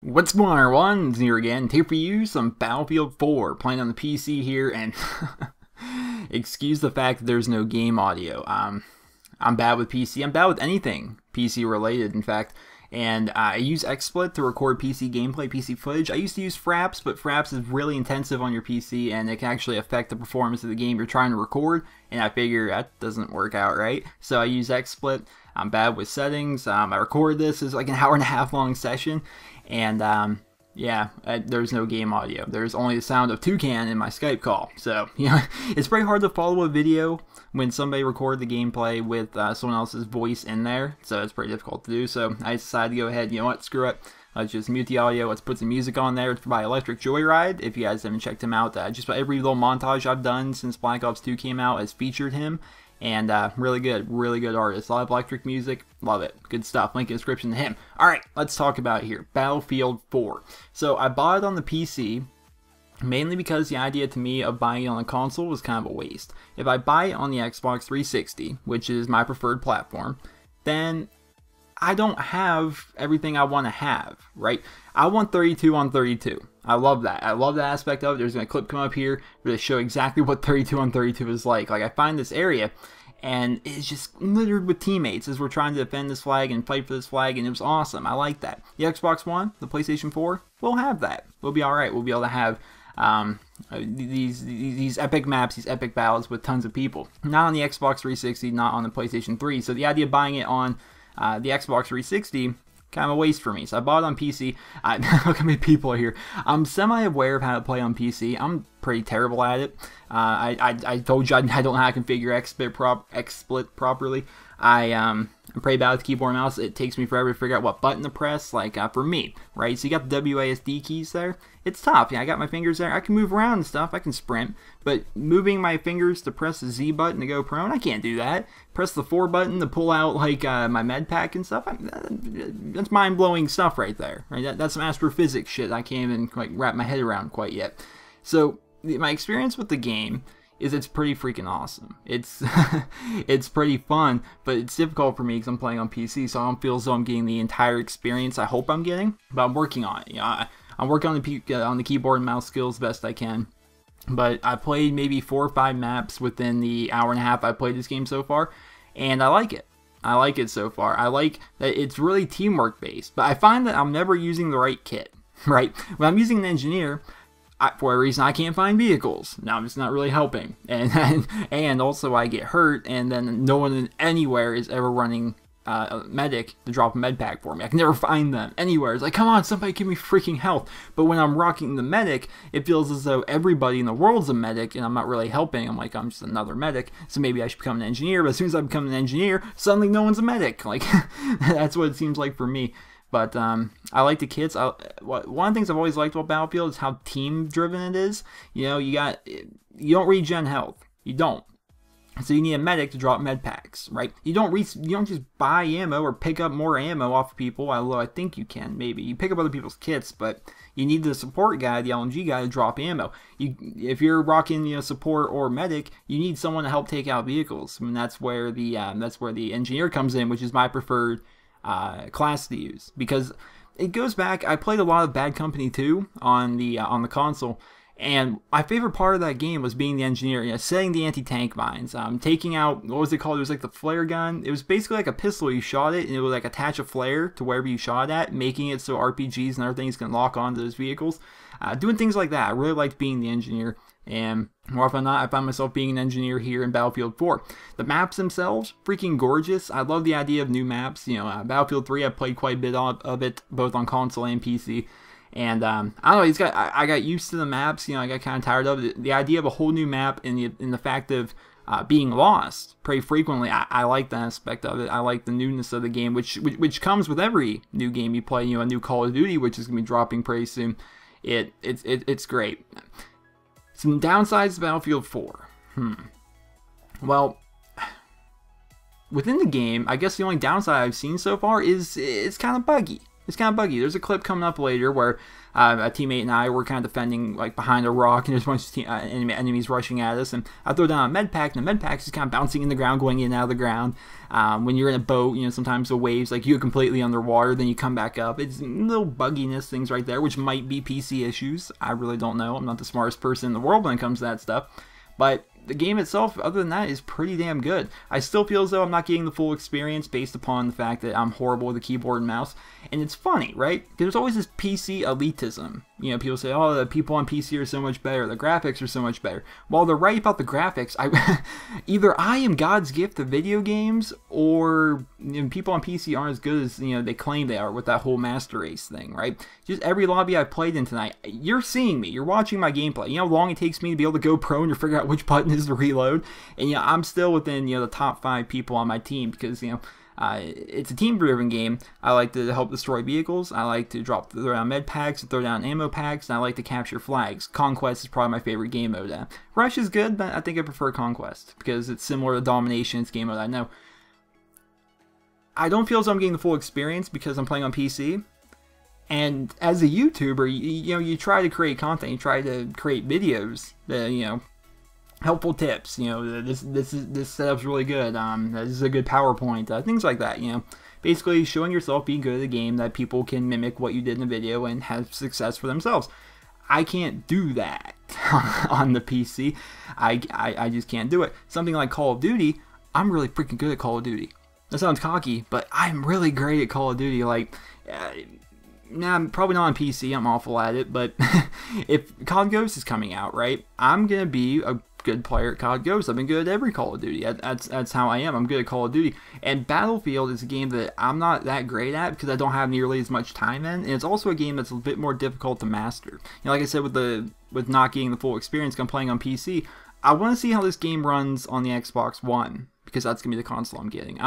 What's going on, everyone? It's here again, here for you, some Battlefield 4, playing on the PC here, and excuse the fact that there's no game audio. I'm bad with PC, I'm bad with anything PC related, in fact, and I use XSplit to record PC gameplay, PC footage. I used to use Fraps, but Fraps is really intensive on your PC, and it can actually affect the performance of the game you're trying to record, and I figure that doesn't work out right, so I use XSplit. I'm bad with settings. I record this as like an hour-and-a-half long session, and yeah, there's no game audio. There's only the sound of Toucan in my Skype call. So, you know, it's pretty hard to follow a video when somebody recorded the gameplay with someone else's voice in there. So it's pretty difficult to do. So I decided to go ahead, you know what, screw it. Let's just mute the audio. Let's put some music on there. It's by Electric Joyride. If you guys haven't checked him out, just about every little montage I've done since Black Ops 2 came out has featured him. And really good artist. A lot of electric music, love it. Good stuff. Link in the description to him. Alright, let's talk about it here. Battlefield 4. So I bought it on the PC, mainly because the idea to me of buying it on a console was kind of a waste. If I buy it on the Xbox 360, which is my preferred platform, then I don't have everything I want to have, right? I want 32 on 32. I love that. I love that aspect of it. There's a clip come up here to show exactly what 32 on 32 is like. Like, I find this area, and it's just littered with teammates as we're trying to defend this flag and fight for this flag, and it was awesome. I like that. The Xbox One, the PlayStation 4, we'll have that. We'll be alright. We'll be able to have these epic maps, these epic battles with tons of people. Not on the Xbox 360, not on the PlayStation 3. So the idea of buying it on the Xbox 360, kind of a waste for me. So I bought it on PC. Look how many people are here. I'm semi-aware of how to play on PC. I'm pretty terrible at it. I told you I don't know how to configure XSplit properly. I'm pretty bad with keyboard and mouse. It takes me forever to figure out what button to press, like for me, right? So you got the WASD keys there. It's tough. Yeah, I got my fingers there. I can move around and stuff. I can sprint, but moving my fingers to press the Z button to go prone, I can't do that. Press the 4 button to pull out like my med pack and stuff. That's mind-blowing stuff right there. Right? That's some astrophysics shit I can't even quite wrap my head around quite yet. So my experience with the game is it's pretty freaking awesome. It's it's pretty fun, but it's difficult for me because I'm playing on PC, so I don't feel as though I'm getting the entire experience I hope I'm getting. But I'm working on it. You know, I'm working on the keyboard and mouse skills best I can. But I played maybe 4 or 5 maps within the hour-and-a-half I played this game so far, and I like it. I like it so far. I like that it's really teamwork based, but I find that I'm never using the right kit. Right? When I'm using an engineer, for a reason I can't find vehicles. Now it's not really helping, and also I get hurt, and then no one anywhere is ever running a medic to drop a med pack for me. I can never find them anywhere. It's like, come on, somebody give me freaking health. But when I'm rocking the medic, it feels as though everybody in the world's a medic, and I'm not really helping. I'm like, I'm just another medic, so maybe I should become an engineer. But as soon as I become an engineer, suddenly no one's a medic. Like, that's what it seems like for me. But I like the kits. One of the things I've always liked about Battlefield is how team-driven it is. You know, you don't regen health. You don't. So you need a medic to drop med packs, right? You don't just buy ammo or pick up more ammo off of people. Although I think you can, maybe. You pick up other people's kits, but you need the support guy, the LMG guy, to drop ammo. If you're rocking, you know, support or medic, you need someone to help take out vehicles. I mean, that's where the engineer comes in, which is my preferred class to use, because it goes back. I played a lot of Bad Company 2 on the console, and my favorite part of that game was being the engineer, you know, setting the anti-tank mines, taking out, what was it called? It was like the flare gun. It was basically like a pistol. You shot it, and it would like attach a flare to wherever you shot at, making it so RPGs and other things can lock onto those vehicles. Doing things like that. I really liked being the engineer, and more often than not, I found myself being an engineer here in Battlefield 4. The maps themselves, freaking gorgeous. I love the idea of new maps. You know, Battlefield 3, I played quite a bit of it, both on console and PC. And I don't know, I got used to the maps. You know, I got kind of tired of it. The idea of a whole new map and the fact of being lost pretty frequently, I like that aspect of it. I like the newness of the game, which comes with every new game you play. You know, a new Call of Duty, which is going to be dropping pretty soon. It's great. Some downsides to Battlefield 4. Well, within the game, I guess the only downside I've seen so far is it's kind of buggy. It's kind of buggy. There's a clip coming up later where a teammate and I were kind of defending like behind a rock, and there's a bunch of enemies rushing at us, and I throw down a med pack, and the med pack is kind of bouncing in the ground, going in and out of the ground. When you're in a boat, you know, sometimes the waves, like, you're completely underwater, then you come back up. It's little bugginess things right there, which might be PC issues. I really don't know. I'm not the smartest person in the world when it comes to that stuff. But the game itself, other than that, is pretty damn good. I still feel as though I'm not getting the full experience based upon the fact that I'm horrible with the keyboard and mouse. And it's funny, right? There's always this PC elitism. You know, people say, oh, the people on PC are so much better, the graphics are so much better. Well, they're right about the graphics. Either I am God's gift to video games, or, you know, people on PC aren't as good as, you know, they claim they are with that whole master race thing, right? Just every lobby I've played in tonight, you're seeing me, you're watching my gameplay. You know how long it takes me to be able to go pro and to figure out which button is to reload? And, you know, I'm still within, you know, the top 5 people on my team because, you know, it's a team-driven game. I like to help destroy vehicles. I like to throw down med packs, throw down ammo packs, and I like to capture flags. Conquest is probably my favorite game mode. Rush is good, but I think I prefer Conquest because it's similar to Domination. It's game mode I know. I don't feel as though I'm getting the full experience because I'm playing on PC. And as a YouTuber, you know, you try to create content. You try to create videos that, you know, helpful tips, you know, this setup's really good, this is a good PowerPoint, things like that, you know. Basically showing yourself being good at a game that people can mimic what you did in the video and have success for themselves. I can't do that on the PC. I just can't do it. Something like Call of Duty, I'm really freaking good at Call of Duty. That sounds cocky, but I'm really great at Call of Duty. Like, nah, I'm probably not on PC, I'm awful at it, but if COD Ghost is coming out, right, I'm gonna be a good player at COD Ghost. I've been good at every Call of Duty. That's how I am. I'm good at Call of Duty. And Battlefield is a game that I'm not that great at because I don't have nearly as much time in. And it's also a game that's a bit more difficult to master. You know, like I said, with not getting the full experience, I'm playing on PC. I want to see how this game runs on the Xbox One because that's gonna be the console I'm getting.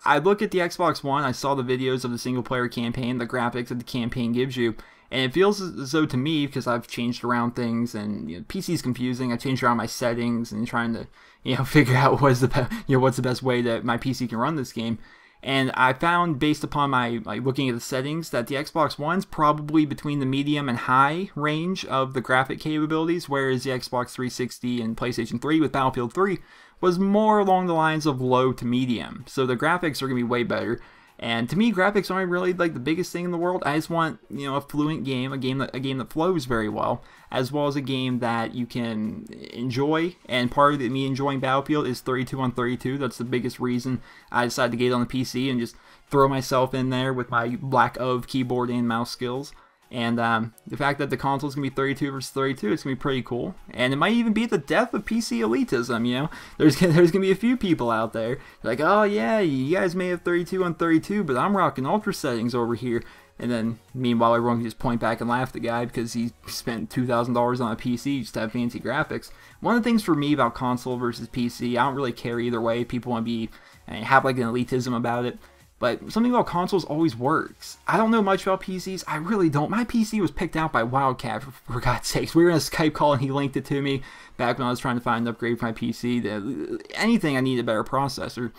I look at the Xbox One. I saw the videos of the single player campaign, the graphics that the campaign gives you. And it feels as though to me, because I've changed around things, and, you know, PC's confusing. I changed around my settings and trying to, you know, figure out what's the best way that my PC can run this game. And I found, based upon my looking at the settings, that the Xbox One's probably between the medium and high range of the graphic capabilities, whereas the Xbox 360 and PlayStation 3 with Battlefield 3 was more along the lines of low to medium. So the graphics are gonna be way better. And to me, graphics aren't really like the biggest thing in the world. I just want, you know, a fluent game, a game that flows very well as a game that you can enjoy. And part of me enjoying Battlefield is 32 on 32. That's the biggest reason I decided to get it on the PC and just throw myself in there with my lack of keyboard and mouse skills. And the fact that the console is going to be 32 versus 32, it's going to be pretty cool. And it might even be the death of PC elitism, you know? There's going to be a few people out there like, oh yeah, you guys may have 32 on 32, but I'm rocking ultra settings over here. And then, meanwhile, everyone can just point back and laugh at the guy because he spent $2,000 on a PC just to have fancy graphics. One of the things for me about console versus PC, I don't really care either way. People want to be, have like an elitism about it. But something about consoles always works. I don't know much about PCs. I really don't. My PC was picked out by Wildcat, for God's sakes. We were in a Skype call and he linked it to me back when I was trying to find an upgrade for my PC. Anything, I needed a better processor.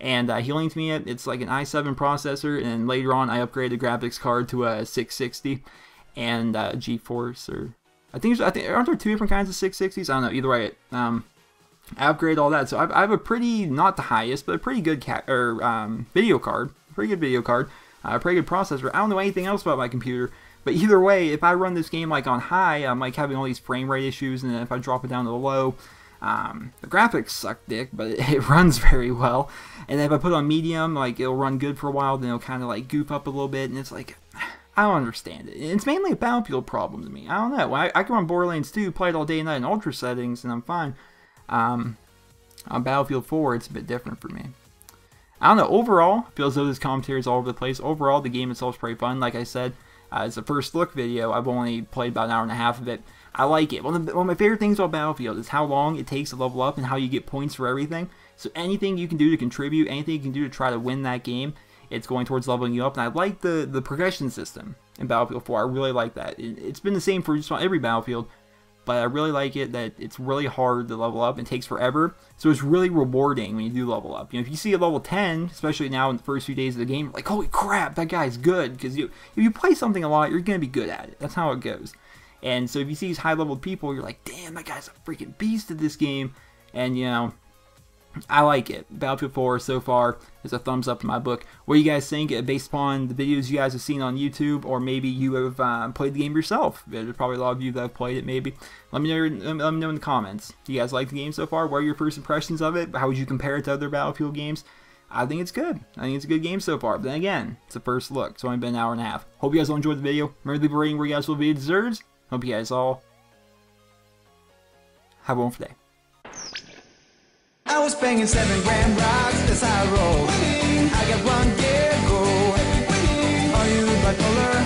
And he linked me it. It's like an i7 processor. And later on, I upgraded the graphics card to a 660 and GeForce. Or I think aren't there 2 different kinds of 660s? I don't know. Either way, I upgrade all that, so I have a pretty, not the highest, but a pretty good video card, pretty good video card, a pretty good processor. I don't know anything else about my computer, but either way, if I run this game like on high, I'm like having all these frame rate issues, and then if I drop it down to low, the graphics suck dick, but it runs very well. And then if I put it on medium, like it'll run good for a while, then it'll kind of like goof up a little bit, and it's like, I don't understand it. It's mainly a Battlefield problem to me. I don't know. I can run Borderlands 2, play it all day and night in ultra settings, and I'm fine. On Battlefield 4, it's a bit different for me. I don't know, overall, it feels as though this commentary is all over the place. Overall, the game itself is pretty fun. Like I said, it's a first look video. I've only played about an hour and a half of it. I like it. One of my favorite things about Battlefield is how long it takes to level up and how you get points for everything. So anything you can do to contribute, anything you can do to try to win that game, it's going towards leveling you up. And I like the progression system in Battlefield 4. I really like that. It's been the same for just about every Battlefield. but I really like it that it's really hard to level up and takes forever. So it's really rewarding when you do level up. You know, if you see a level 10, especially now in the first few days of the game, you're like, holy crap, that guy's good. Because if you play something a lot, you're going to be good at it. That's how it goes. And so if you see these high level people, you're like, damn, that guy's a freaking beast at this game. And, you know, I like it. Battlefield 4 so far is a thumbs up in my book. What do you guys think based upon the videos you guys have seen on YouTube, or maybe you have played the game yourself? There's probably a lot of you that have played it maybe. Let me know in the comments. Do you guys like the game so far? What are your first impressions of it? How would you compare it to other Battlefield games? I think it's good. I think it's a good game so far. But then again, it's a first look. It's only been an hour and a half. Hope you guys all enjoyed the video. Remember to leave a rating where you guys feel the video deserves. Hope you guys all have a wonderful day. I was banging 7 grand rocks as I roll. I got one gear go. Are you bipolar?